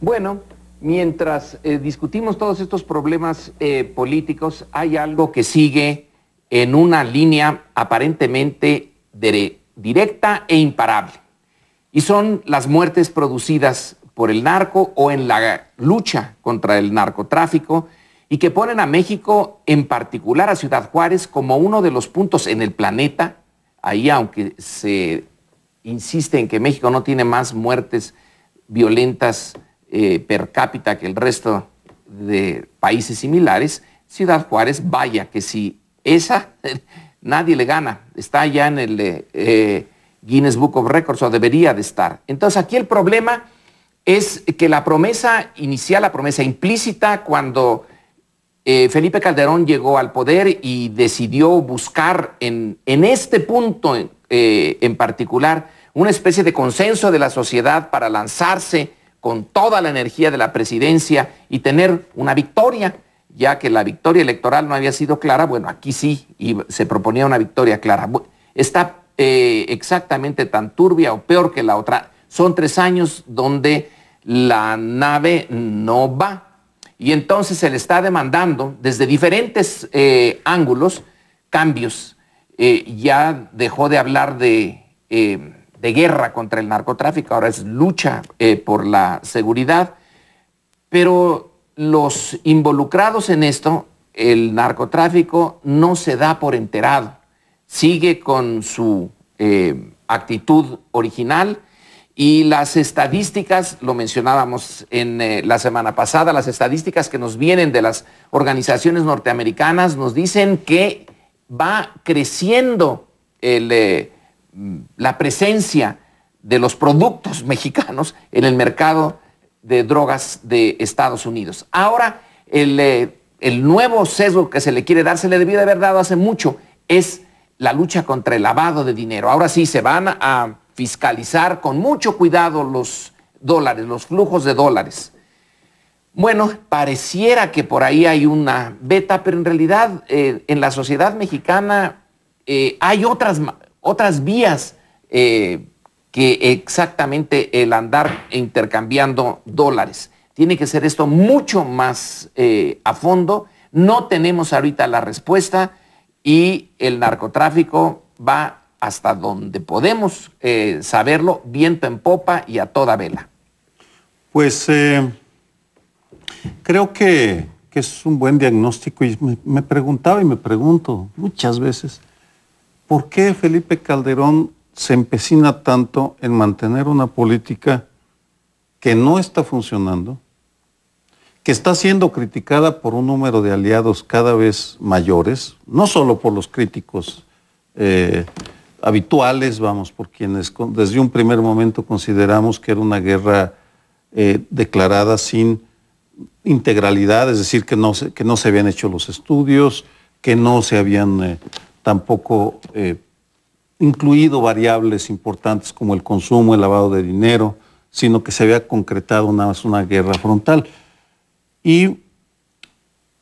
Bueno, mientras discutimos todos estos problemas políticos, hay algo que sigue en una línea aparentemente directa e imparable. Y son las muertes producidas por el narco o en la lucha contra el narcotráfico, y que ponen a México, en particular a Ciudad Juárez, como uno de los puntos en el planeta. Ahí, aunque se insiste en que México no tiene más muertes violentas per cápita que el resto de países similares, Ciudad Juárez, vaya que si esa nadie le gana, está ya en el Guinness Book of Records, o debería de estar. Entonces aquí el problema es que la promesa inicial, la promesa implícita, cuando Felipe Calderón llegó al poder y decidió buscar en este punto en particular una especie de consenso de la sociedad para lanzarse con toda la energía de la presidencia y tener una victoria, ya que la victoria electoral no había sido clara. Bueno, aquí sí, y se proponía una victoria clara. Está exactamente tan turbia o peor que la otra. Son 3 años donde la nave no va. Y entonces se le está demandando desde diferentes ángulos cambios. Ya dejó de hablar de guerra contra el narcotráfico, ahora es lucha por la seguridad. Pero los involucrados en esto, el narcotráfico no se da por enterado. Sigue con su actitud original. Y las estadísticas, lo mencionábamos en la semana pasada, las estadísticas que nos vienen de las organizaciones norteamericanas nos dicen que va creciendo la presencia de los productos mexicanos en el mercado de drogas de Estados Unidos. Ahora, el nuevo sesgo que se le quiere dar, se le debió de haber dado hace mucho, es la lucha contra el lavado de dinero. Ahora sí, se van a fiscalizar con mucho cuidado los dólares, los flujos de dólares. Bueno, pareciera que por ahí hay una beta, pero en realidad en la sociedad mexicana hay otras vías que exactamente el andar intercambiando dólares. Tiene que ser esto mucho más a fondo. No tenemos ahorita la respuesta y el narcotráfico va hasta donde podemos saberlo, viento en popa y a toda vela. Pues creo que es un buen diagnóstico, y me preguntaba y me pregunto muchas veces, ¿por qué Felipe Calderón se empecina tanto en mantener una política que no está funcionando, que está siendo criticada por un número de aliados cada vez mayores, no solo por los críticos habituales, vamos, por quienes desde un primer momento consideramos que era una guerra declarada sin integralidad, es decir, que no se habían hecho los estudios, que no se habían tampoco incluido variables importantes como el consumo, el lavado de dinero, sino que se había concretado una guerra frontal. Y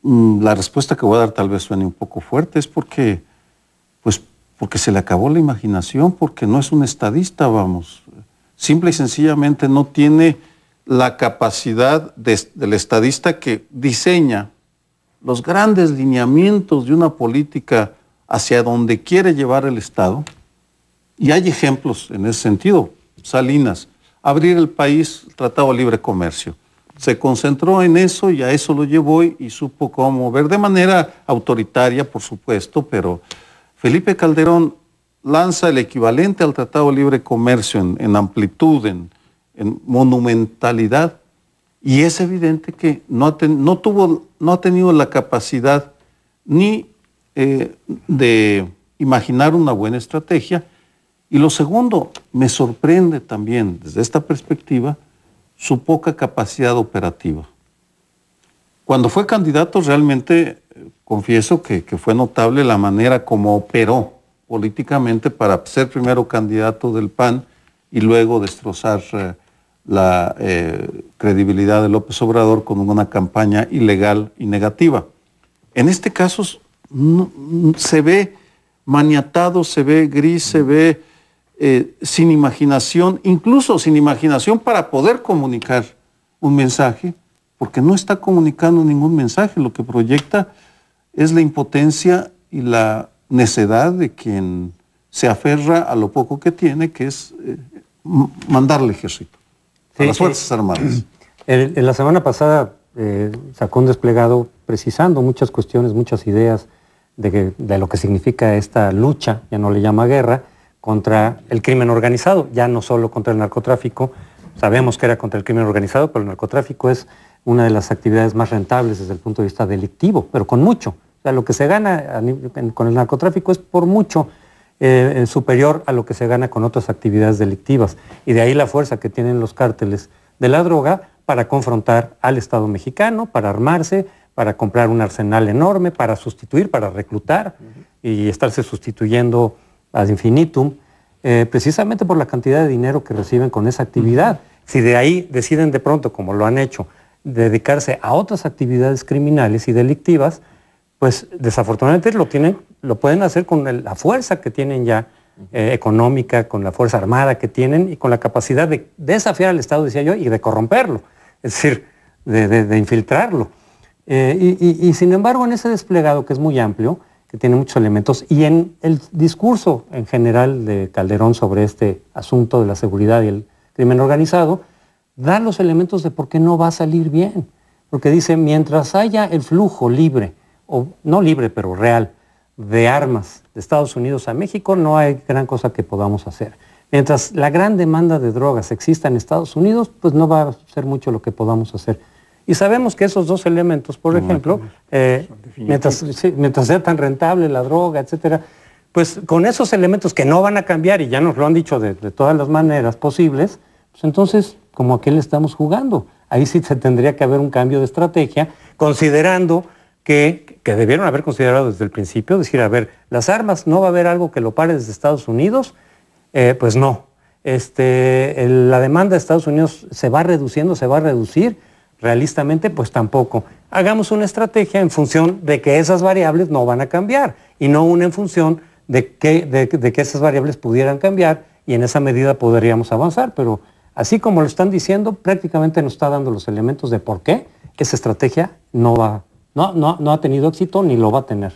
la respuesta que voy a dar tal vez suene un poco fuerte, es porque se le acabó la imaginación, porque no es un estadista, vamos. Simple y sencillamente no tiene la capacidad del estadista que diseña los grandes lineamientos de una política hacia donde quiere llevar el Estado. Y hay ejemplos en ese sentido. Salinas, abrir el país, Tratado de Libre Comercio. Se concentró en eso y a eso lo llevó y supo cómo ver de manera autoritaria, por supuesto, pero Felipe Calderón lanza el equivalente al Tratado de Libre Comercio en amplitud, en monumentalidad, y es evidente que no ha tenido la capacidad ni de imaginar una buena estrategia. Y lo segundo, me sorprende también desde esta perspectiva su poca capacidad operativa. Cuando fue candidato realmente confieso que fue notable la manera como operó políticamente para ser primero candidato del PAN y luego destrozar la credibilidad de López Obrador con una campaña ilegal y negativa. En este caso se ve maniatado, se ve gris, se ve sin imaginación, incluso sin imaginación para poder comunicar un mensaje, porque no está comunicando ningún mensaje. Lo que proyecta es la impotencia y la necedad de quien se aferra a lo poco que tiene, que es mandar al ejército, a las Fuerzas Armadas. En la semana pasada sacó un desplegado precisando muchas cuestiones, muchas ideas de lo que significa esta lucha, ya no le llama guerra, contra el crimen organizado, ya no solo contra el narcotráfico. Sabemos que era contra el crimen organizado, pero el narcotráfico es una de las actividades más rentables desde el punto de vista delictivo, pero con mucho. O sea, lo que se gana con el narcotráfico es por mucho superior a lo que se gana con otras actividades delictivas. Y de ahí la fuerza que tienen los cárteles de la droga para confrontar al Estado mexicano, para armarse, para comprar un arsenal enorme, para sustituir, para reclutar y estarse sustituyendo ad infinitum, precisamente por la cantidad de dinero que reciben con esa actividad. Si de ahí deciden de pronto, como lo han hecho, dedicarse a otras actividades criminales y delictivas, pues desafortunadamente lo pueden hacer con la fuerza que tienen ya económica, con la fuerza armada que tienen y con la capacidad de desafiar al Estado, decía yo, y de corromperlo, es decir, de infiltrarlo. Y sin embargo, en ese desplegado que es muy amplio, que tiene muchos elementos, y en el discurso en general de Calderón sobre este asunto de la seguridad y el crimen organizado, da los elementos de por qué no va a salir bien. Porque dice, mientras haya el flujo libre, o no libre, pero real, de armas de Estados Unidos a México, no hay gran cosa que podamos hacer. Mientras la gran demanda de drogas exista en Estados Unidos, pues no va a ser mucho lo que podamos hacer. Y sabemos que esos dos elementos, por ejemplo, mientras sea tan rentable la droga, etcétera, pues con esos elementos que no van a cambiar, y ya nos lo han dicho de todas las maneras posibles, pues entonces, ¿como a qué le estamos jugando? Ahí sí se tendría que haber un cambio de estrategia, considerando que debieron haber considerado desde el principio, decir, a ver, las armas, ¿no va a haber algo que lo pare desde Estados Unidos? Pues no. La demanda de Estados Unidos se va reduciendo, se va a reducir. Realistamente, pues tampoco. Hagamos una estrategia en función de que esas variables no van a cambiar y no una en función de que esas variables pudieran cambiar y en esa medida podríamos avanzar. Pero así como lo están diciendo, prácticamente nos está dando los elementos de por qué esa estrategia no ha tenido éxito ni lo va a tener.